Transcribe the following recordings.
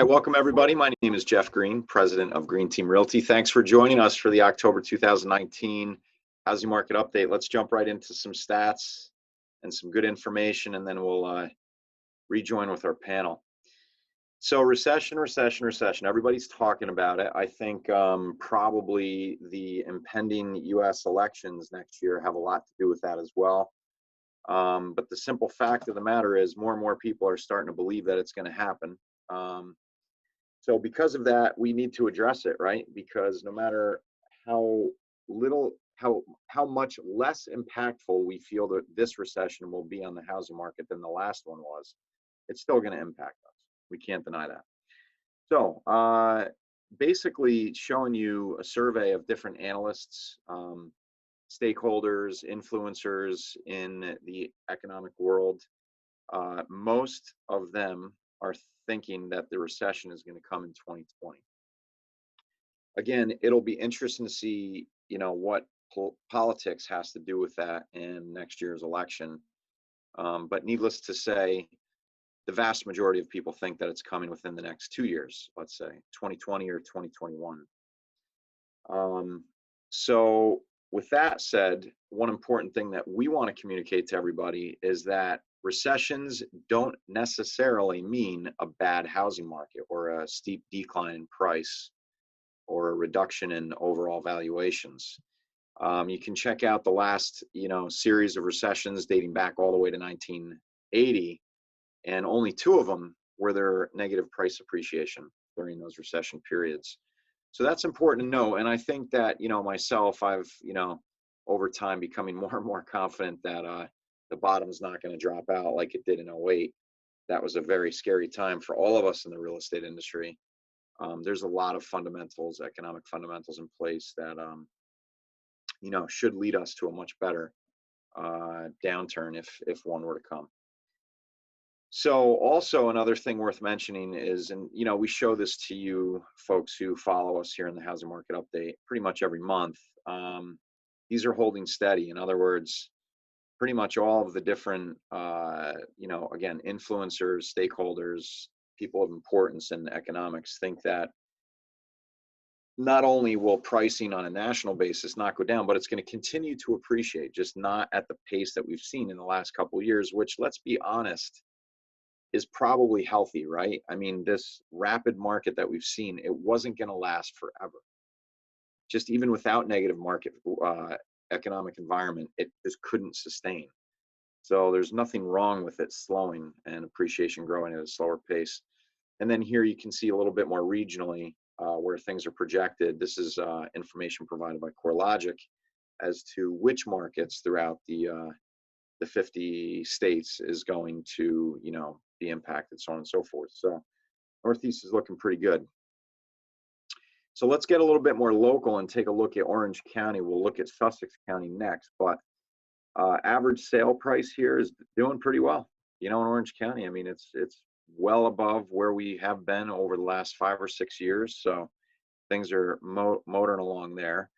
Hi, welcome everybody. My name is Jeff Green, president of Green Team Realty. Thanks for joining us for the October 2019 housing market update. Let's jump right into some stats and some good information, and then we'll rejoin with our panel. So recession. Everybody's talking about it. I think probably the impending U.S. elections next year have a lot to do with that as well. But the simple fact of the matter is more and more people are starting to believe that it's going to happen. So because of that, we need to address it, right? Because no matter how much less impactful we feel that this recession will be on the housing market than the last one was, it's still going to impact us. We can't deny that. So basically showing you a survey of different analysts, stakeholders, influencers in the economic world. Most of them are thinking that the recession is going to come in 2020. Again, it'll be interesting to see, what politics has to do with that in next year's election. But needless to say, the vast majority of people think that it's coming within the next 2 years, let's say 2020 or 2021. So with that said, one important thing that we want to communicate to everybody is that recessions don't necessarily mean a bad housing market or a steep decline in price or a reduction in overall valuations. You can check out the last, series of recessions dating back all the way to 1980, and only 2 of them were there negative price appreciation during those recession periods. So that's important to know. And I think that, myself, I've, over time becoming more and more confident that the bottom's not going to drop out like it did in 2008. That was a very scary time for all of us in the real estate industry. There's a lot of fundamentals, economic fundamentals in place that, should lead us to a much better downturn if one were to come. So also another thing worth mentioning is, and we show this to you folks who follow us here in the Housing Market Update pretty much every month. These are holding steady. In other words, pretty much all of the different, again, influencers, stakeholders, people of importance in economics think that not only will pricing on a national basis not go down, but it's going to continue to appreciate, just not at the pace that we've seen in the last couple of years, which, let's be honest, is probably healthy, right? I mean, this rapid market that we've seen, it wasn't going to last forever. Just even without negative market economic environment, it just couldn't sustain. So there's nothing wrong with it slowing and appreciation growing at a slower pace. And then here you can see a little bit more regionally where things are projected. This is information provided by CoreLogic as to which markets throughout the 50 states is going to, be impacted, so on and so forth. So Northeast is looking pretty good. So let's get a little bit more local and take a look at Orange County. We'll look at Sussex County next, but average sale price here is doing pretty well. In Orange County, I mean, it's well above where we have been over the last 5 or 6 years. So things are motoring along there.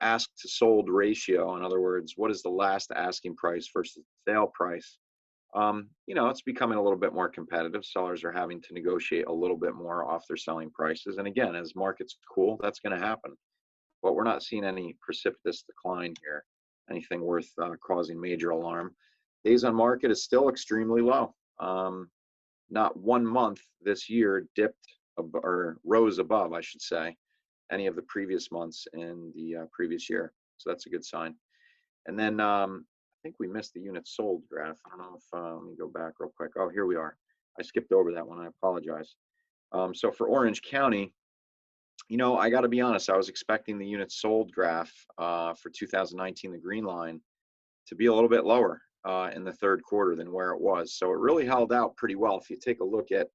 Ask to sold ratio, in other words, what is the last asking price versus sale price? It's becoming a little bit more competitive. Sellers are having to negotiate a little bit more off their selling prices. And again, as markets cool, that's going to happen. But we're not seeing any precipitous decline here, anything worth causing major alarm. Days on market is still extremely low. Not 1 month this year dipped or rose above, I should say, any of the previous months in the previous year. So that's a good sign. And then I think we missed the units sold graph. I don't know if, let me go back real quick. Oh, here we are. I skipped over that one. I apologize. So for Orange County, I got to be honest, I was expecting the units sold graph for 2019, the green line, to be a little bit lower in the third quarter than where it was. So it really held out pretty well. If you take a look at,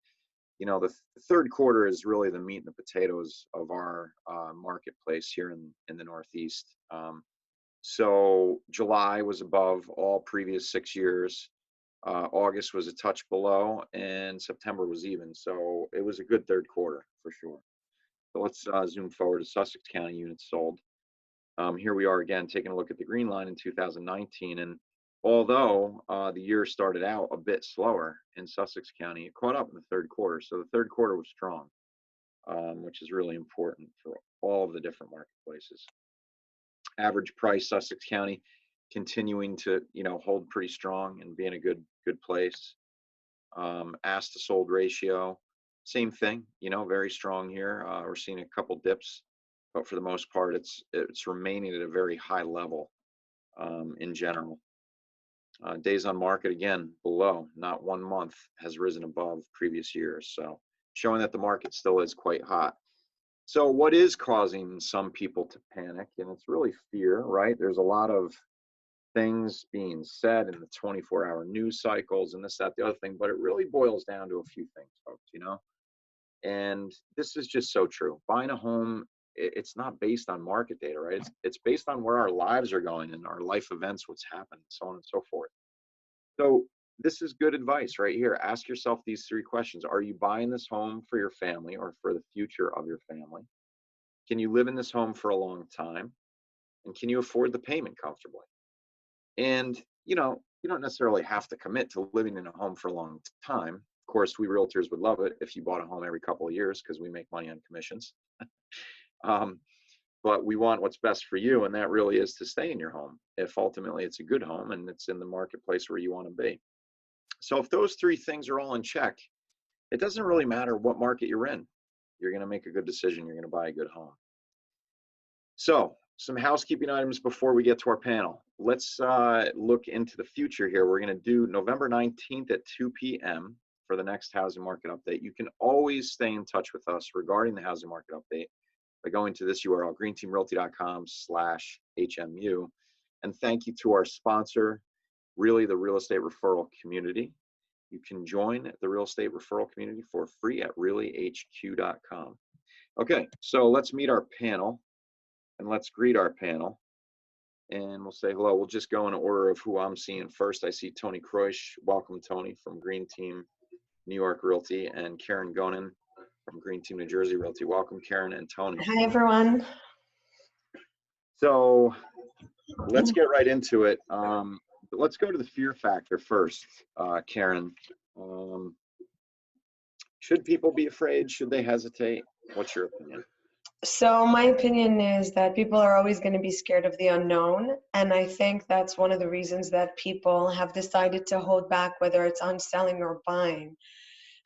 the third quarter is really the meat and the potatoes of our marketplace here in the Northeast. So July was above all previous 6 years. August was a touch below, and September was even. So it was a good third quarter for sure. So let's zoom forward to Sussex County units sold. Here we are again taking a look at the green line in 2019, and Although the year started out a bit slower in Sussex County, it caught up in the third quarter. So the third quarter was strong, which is really important for all of the different marketplaces. Average price Sussex County continuing to hold pretty strong and be in a good place. Asked to sold ratio, same thing, very strong here. We're seeing a couple dips, but for the most part, it's remaining at a very high level in general. Days on market, again, below, not 1 month has risen above previous years. So showing that the market still is quite hot. So what is causing some people to panic? And it's really fear, right? There's a lot of things being said in the 24-hour news cycles and this, that, the other thing, but it really boils down to a few things, folks, and this is just so true. Buying a home, it's not based on market data, right? It's based on where our lives are going and our life events, what's happened, so on and so forth. So this is good advice right here. Ask yourself these 3 questions. Are you buying this home for your family or for the future of your family? Can you live in this home for a long time? And can you afford the payment comfortably? And, you don't necessarily have to commit to living in a home for a long time. Of course, we realtors would love it if you bought a home every couple of years because we make money on commissions. But we want what's best for you, and that really is to stay in your home if ultimately it's a good home and it's in the marketplace where you want to be. So if those 3 things are all in check, it doesn't really matter what market you're in. You're going to make a good decision. You're going to buy a good home. So some housekeeping items before we get to our panel. Let's look into the future here. We're going to do November 19th at 2 p.m. for the next housing market update. You can always stay in touch with us regarding the housing market update by going to this URL, greenteamrealty.com/HMU. And thank you to our sponsor, really the real estate referral community. You can join the real estate referral community for free at reallyhq.com. Okay, so let's meet our panel and let's greet our panel. And we'll say hello. We'll just go in order of who I'm seeing first. I see Tony Kreusch. Welcome, Tony, from Green Team New York Realty, and Karen Gonen from Green Team New Jersey Realty. Welcome, Karen and Tony. Hi, everyone. So let's get right into it. Let's go to the fear factor first, Karen. Should people be afraid? Should they hesitate? What's your opinion? So my opinion is that people are always going to be scared of the unknown. And I think that's one of the reasons that people have decided to hold back, whether it's on selling or buying.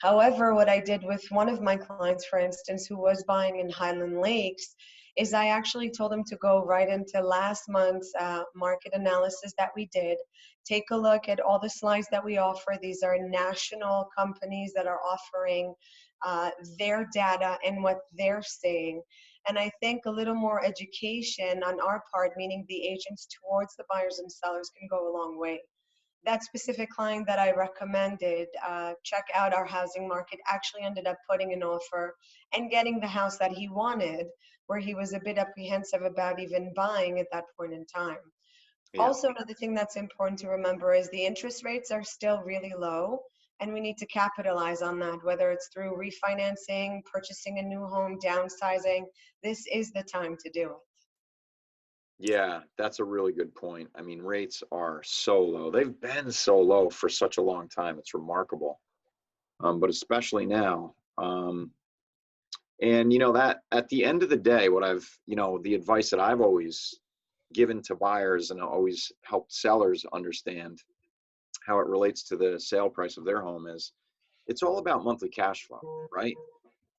However, what I did with one of my clients, for instance, who was buying in Highland Lakes, is I actually told him to go right into last month's market analysis that we did. Take a look at all the slides that we offer. These are national companies that are offering their data and what they're saying. And I think a little more education on our part, meaning the agents towards the buyers and sellers, can go a long way. That specific client that I recommended, check out our housing market, actually ended up putting an offer and getting the house that he wanted, where he was a bit apprehensive about even buying at that point in time. Yeah. Also, another thing that's important to remember is the interest rates are still really low, and we need to capitalize on that, whether it's through refinancing, purchasing a new home, downsizing. This is the time to do it. Yeah, that's a really good point. I mean, rates are so low. They've been so low for such a long time. It's remarkable, but especially now. And that at the end of the day, what I've, the advice that I've always given to buyers and always helped sellers understand how it relates to the sale price of their home is it's all about monthly cash flow, right?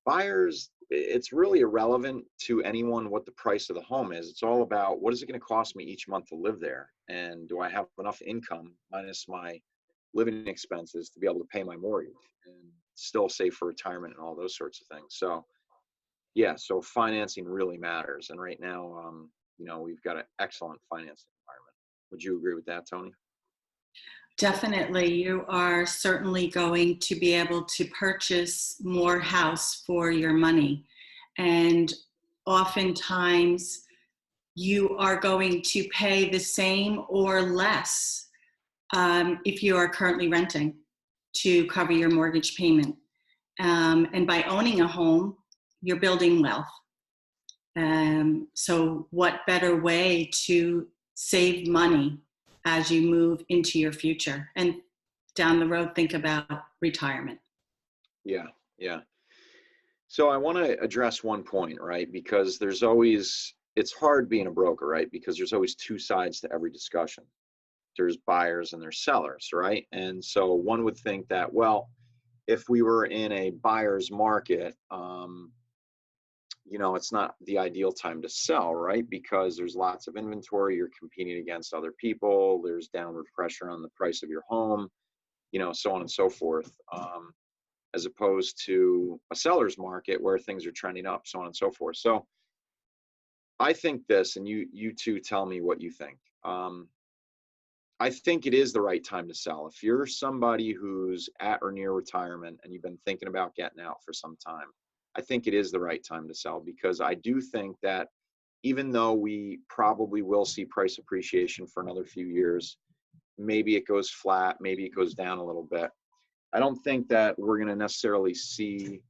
Buyers, it's really irrelevant to anyone what the price of the home is. It's all about what is it going to cost me each month to live there? And do I have enough income minus my living expenses to be able to pay my mortgage and still save for retirement and all those sorts of things? So yeah, so financing really matters. And right now, we've got an excellent financing environment. Would you agree with that, Tony? Definitely. You are certainly going to be able to purchase more house for your money. And oftentimes you are going to pay the same or less if you are currently renting to cover your mortgage payment. And by owning a home, you're building wealth. So what better way to save money as you move into your future. And down the road, think about retirement. Yeah, yeah. So I want to address one point, right? Because there's always, it's hard being a broker, right? Because there's always two sides to every discussion. There's buyers and there's sellers, right? And so one would think that, well, if we were in a buyer's market, it's not the ideal time to sell, right? Because there's lots of inventory, you're competing against other people, there's downward pressure on the price of your home, so on and so forth. As opposed to a seller's market where things are trending up, so on and so forth. So I think this, and you two tell me what you think. I think it is the right time to sell. If you're somebody who's at or near retirement and you've been thinking about getting out for some time, I think it is the right time to sell, because I do think that even though we probably will see price appreciation for another few years, maybe it goes flat, maybe it goes down a little bit. I don't think that we're going to necessarily see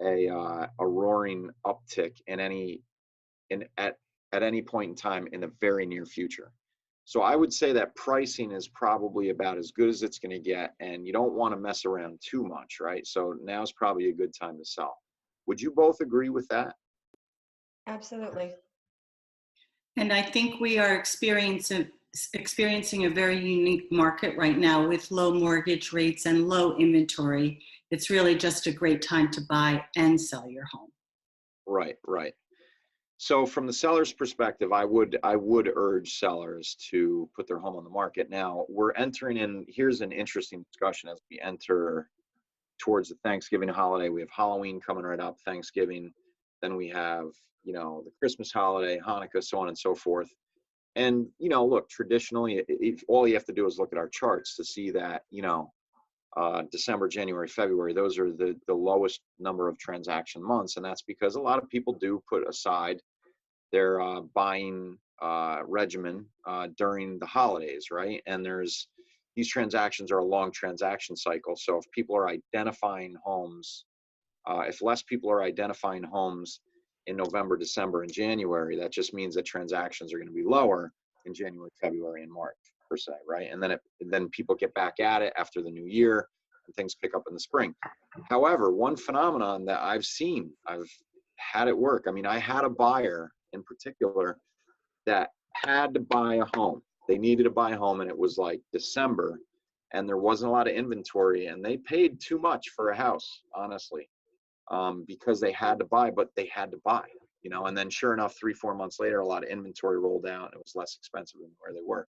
a roaring uptick at any point in time in the very near future. So I would say that pricing is probably about as good as it's going to get, and you don't want to mess around too much, right? So now's probably a good time to sell. Would you both agree with that? Absolutely. And I think we are experiencing a very unique market right now with low mortgage rates and low inventory. It's really just a great time to buy and sell your home. Right, right. So from the seller's perspective, I would urge sellers to put their home on the market. Now we're entering in, here's an interesting discussion as we enter towards the Thanksgiving holiday. We have Halloween coming right up, Thanksgiving, then we have, the Christmas holiday, Hanukkah, so on and so forth. And, look, traditionally, all you have to do is look at our charts to see that, December, January, February, those are the lowest number of transaction months. And that's because a lot of people do put aside their buying regimen during the holidays, right? And these transactions are a long transaction cycle. So if people are identifying homes, if less people are identifying homes in November, December, and January, that just means that transactions are going to be lower in January, February, and March, per se, right? And then people get back at it after the new year, and things pick up in the spring. However, one phenomenon that I've had it work. I mean, I had a buyer in particular that had to buy a home. They needed to buy a home, and it was like December, and there wasn't a lot of inventory, and they paid too much for a house, honestly. Because they had to buy, but they had to buy, and then sure enough, 3-4 months later, a lot of inventory rolled out. It was less expensive than where they were.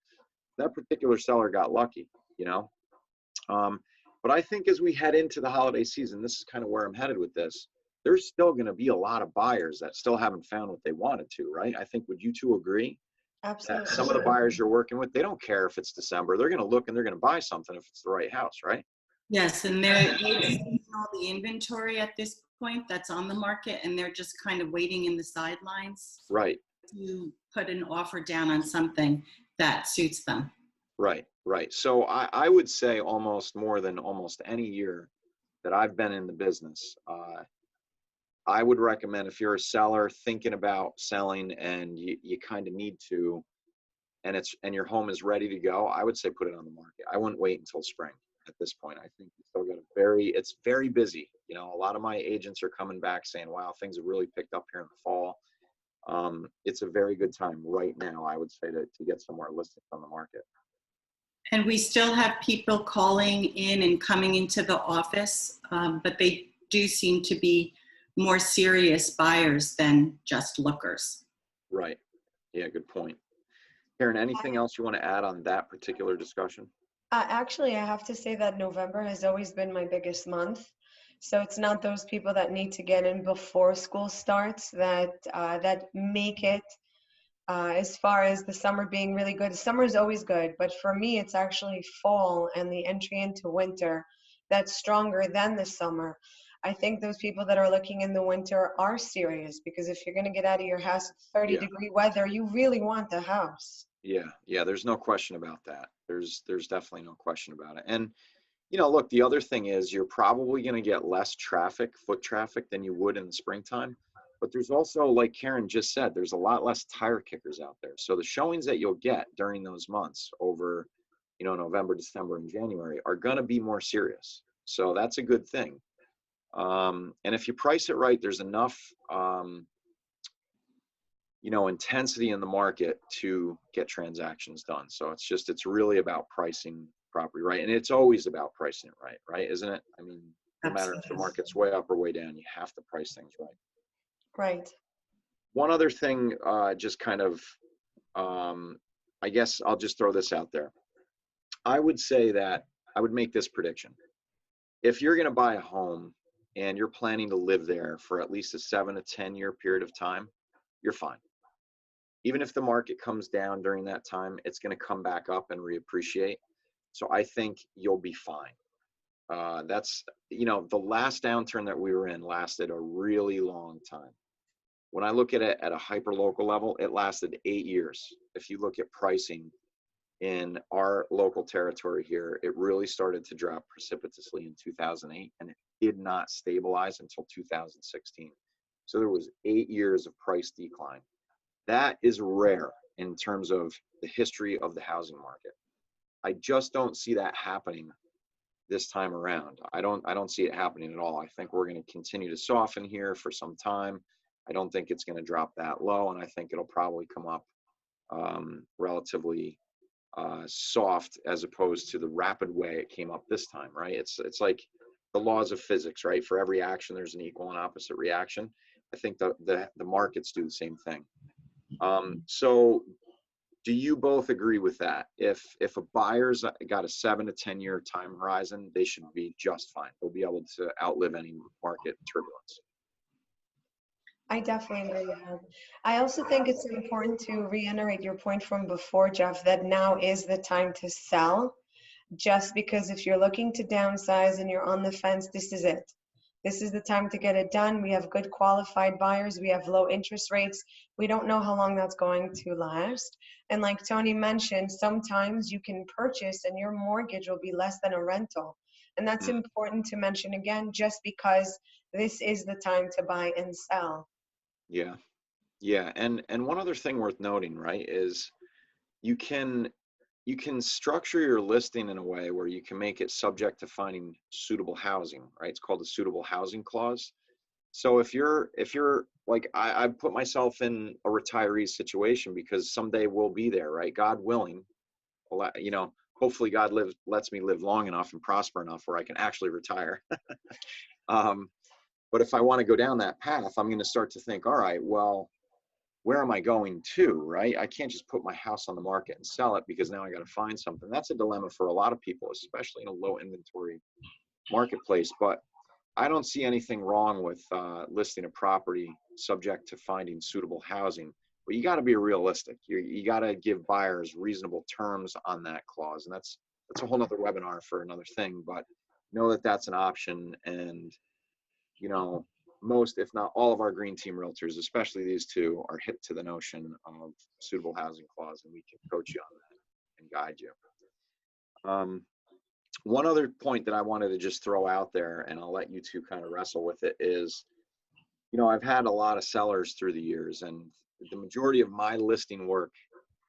That particular seller got lucky, but I think as we head into the holiday season, this is kind of where I'm headed with this. There's still going to be a lot of buyers that still haven't found what they wanted to, right? I think, would you two agree? Absolutely. That some of the buyers you're working with, they don't care if it's December. They're going to look and they're going to buy something if it's the right house, right? Yes, and they've seen all the inventory at this point that's on the market, and they're just kind of waiting in the sidelines, right, to put an offer down on something that suits them. Right, right. So I would say almost more than almost any year that I've been in the business, I would recommend, if you're a seller thinking about selling and you kind of need to, and your home is ready to go, I would say put it on the market. I wouldn't wait until spring at this point. I think you still got it's very busy. A lot of my agents are coming back saying, wow, things have really picked up here in the fall. It's a very good time right now, I would say, to get some more listings on the market. And we still have people calling in and coming into the office, but they do seem to be more serious buyers than just lookers. Right. Yeah, good point. Karen, anything else you want to add on that particular discussion? Actually, I have to say that November has always been my biggest month. So it's not those people that need to get in before school starts that make it. As far as the summer being really good, summer is always good, but for me, it's actually fall and the entry into winter that's stronger than the summer. I think those people that are looking in the winter are serious, because if you're going to get out of your house at 30-degree weather, you really want the house. Yeah, there's no question about that. There's definitely no question about it. And look, the other thing is you're probably going to get less foot traffic than you would in the springtime. But there's also, like Karen just said, there's a lot less tire kickers out there. So the showings that you'll get during those months over, November, December, and January are going to be more serious. So that's a good thing. And if you price it right, there's enough, intensity in the market to get transactions done. So it's really about pricing property right. And it's always about pricing it right? Isn't it? I mean, no matter if the market's way up or way down, you have to price things right. Right. One other thing, just kind of, I guess I'll just throw this out there. I would say that I would make this prediction. If you're going to buy a home and you're planning to live there for at least a 7 to 10 year period of time, you're fine. Even if the market comes down during that time, it's going to come back up and reappreciate. So I think you'll be fine. That's, the last downturn that we were in lasted a really long time. When I look at it at a hyper local level, it lasted 8 years. If you look at pricing in our local territory here, it really started to drop precipitously in 2008, and it did not stabilize until 2016. So there was 8 years of price decline. That is rare in terms of the history of the housing market. I just don't see that happening this time around. I don't see it happening at all. I think we're going to continue to soften here for some time. I don't think it's going to drop that low, and I think it'll probably come up relatively soft, as opposed to the rapid way it came up this time, right? It's like the laws of physics, right? For every action, there's an equal and opposite reaction. I think the markets do the same thing. So do you both agree with that? If a buyer's got a 7 to 10 year time horizon, they should be just fine. They'll be able to outlive any market turbulence. I definitely agree with that. I also think it's important to reiterate your point from before, Jeff, that now is the time to sell. Just because if you're looking to downsize and you're on the fence, this is it. This is the time to get it done. We have good qualified buyers. We have low interest rates. We don't know how long that's going to last. And like Tony mentioned, sometimes you can purchase and your mortgage will be less than a rental. And that's important to mention again, just because this is the time to buy and sell. Yeah. Yeah. And one other thing worth noting, right, is you can structure your listing in a way where you can make it subject to finding suitable housing, right? It's called a suitable housing clause. So if you're like, I put myself in a retiree situation because someday we'll be there, right? God willing, hopefully God lets me live long enough and prosper enough where I can actually retire. But if I want to go down that path, I'm going to start to think, all right, well, where am I going to, right? I can't just put my house on the market and sell it because now I got to find something. That's a dilemma for a lot of people, especially in a low inventory marketplace. But I don't see anything wrong with listing a property subject to finding suitable housing. But you got to be realistic. You got to give buyers reasonable terms on that clause. And that's a whole nother webinar for another thing. But know that that's an option. And, most, if not all of our Green Team Realtors, especially these two, are hip to the notion of suitable housing clause, and we can coach you on that and guide you. One other point that I wanted to just throw out there, and I'll let you two kind of wrestle with it, is, I've had a lot of sellers through the years, and the majority of my listing work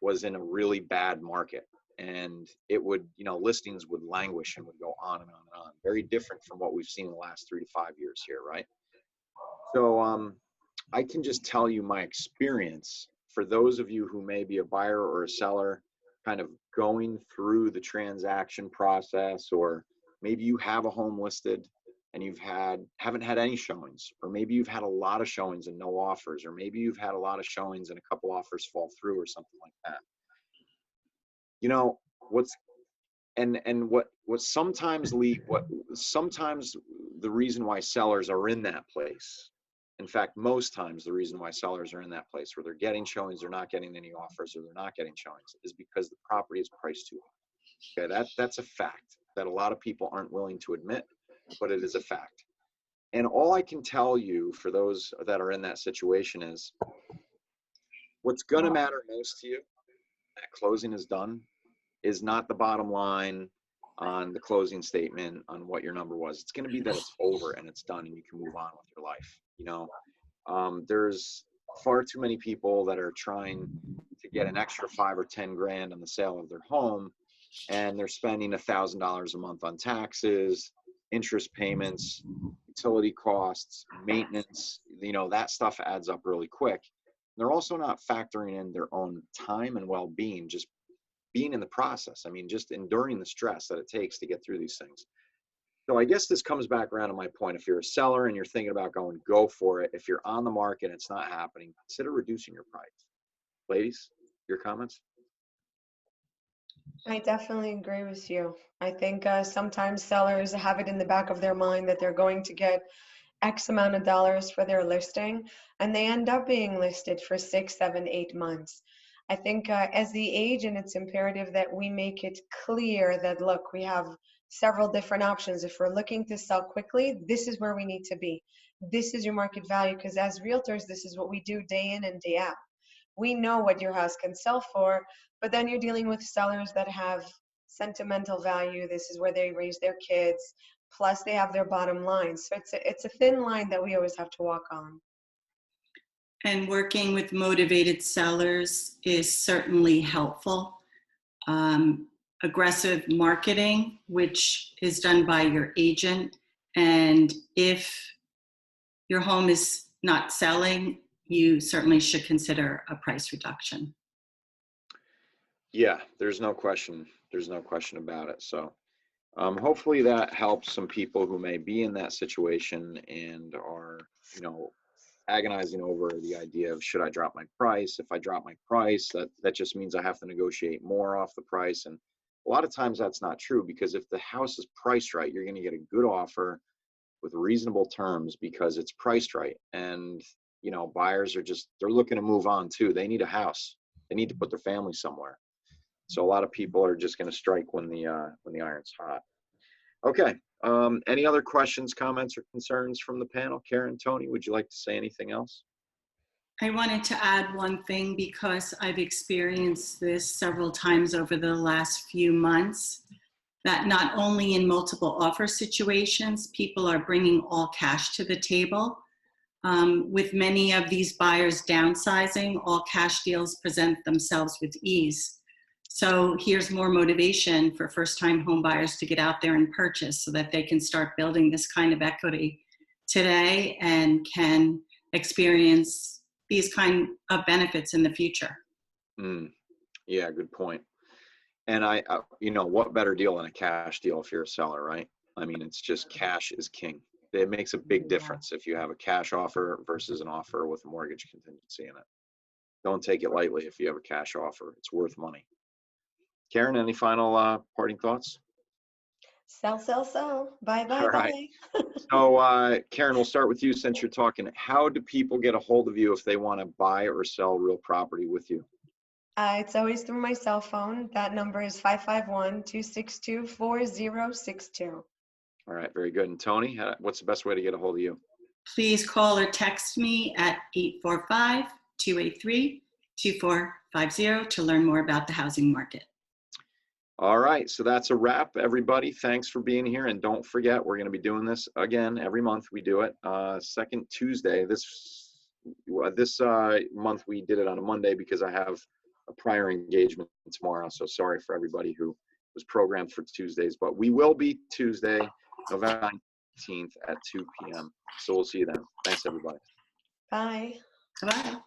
was in a really bad market. And it would, listings would languish and would go on and on and on. Very different from what we've seen in the last 3 to 5 years here, right? So I can just tell you my experience for those of you who may be a buyer or a seller kind of going through the transaction process, or maybe you have a home listed and haven't had any showings, or maybe you've had a lot of showings and no offers, or maybe you've had a lot of showings and a couple offers fall through or something like that. What sometimes the reason why sellers are in that place, in fact, most times the reason why sellers are in that place where they're getting showings, they're not getting any offers, or they're not getting showings, is because the property is priced too high. Okay, that's a fact that a lot of people aren't willing to admit, but it is a fact. And all I can tell you for those that are in that situation is what's going to matter most to you that closing is done is not the bottom line on the closing statement on what your number was. It's going to be that it's over and it's done and you can move on with your life. There's far too many people that are trying to get an extra 5 or 10 grand on the sale of their home, and they're spending $1,000 a month on taxes, interest payments, utility costs, maintenance. That stuff adds up really quick. They're also not factoring in their own time and well-being, just being in the process. I mean, just enduring the stress that it takes to get through these things. So I guess this comes back around to my point. If you're a seller and you're thinking about going, go for it. If you're on the market and it's not happening, consider reducing your price. Ladies, your comments? I definitely agree with you. I think sometimes sellers have it in the back of their mind that they're going to get X amount of dollars for their listing, and they end up being listed for 6, 7, 8 months. I think as the agent, it's imperative that we make it clear that, look, we have several different options. If we're looking to sell quickly, this is where we need to be. This is your market value, because as realtors, this is what we do day in and day out. We know what your house can sell for, but then you're dealing with sellers that have sentimental value. This is where they raise their kids, plus they have their bottom line. So it's a thin line that we always have to walk on. And working with motivated sellers is certainly helpful. Aggressive marketing, which is done by your agent, and if your home is not selling, you certainly should consider a price reduction. Yeah, there's no question. There's no question about it. So hopefully that helps some people who may be in that situation and are, agonizing over the idea of, should I drop my price? If I drop my price, that just means I have to negotiate more off the price. And a lot of times that's not true, because if the house is priced right, you're going to get a good offer with reasonable terms because it's priced right. And, buyers are they're looking to move on too. They need a house. They need to put their family somewhere. So a lot of people are just going to strike when the iron's hot. Okay. Any other questions, comments, or concerns from the panel? Karen, Tony, would you like to say anything else? I wanted to add one thing, because I've experienced this several times over the last few months, that not only in multiple offer situations, people are bringing all cash to the table. With many of these buyers downsizing, all cash deals present themselves with ease. So here's more motivation for first-time home buyers to get out there and purchase, so that they can start building this kind of equity today and can experience these kind of benefits in the future. Yeah, good point. And what better deal than a cash deal if you're a seller, right? I mean, it's just cash is king. It makes a big difference if you have a cash offer versus an offer with a mortgage contingency in it. Don't take it lightly if you have a cash offer. It's worth money. Karen, any final parting thoughts? Sell, sell, sell. Bye, bye, All right. bye. So, Karen, we'll start with you since you're talking. How do people get a hold of you if they want to buy or sell real property with you? It's always through my cell phone. That number is 551-262-4062. All right, very good. And Tony, what's the best way to get a hold of you? Please call or text me at 845-283-2450 to learn more about the housing market. All right, so that's a wrap, everybody. Thanks for being here. And don't forget, we're going to be doing this again every month. We do it second Tuesday. This month we did it on a Monday because I have a prior engagement tomorrow. So sorry for everybody who was programmed for Tuesdays, but we will be Tuesday, November 19th at 2 p.m. So we'll see you then. Thanks, everybody. Bye. Bye.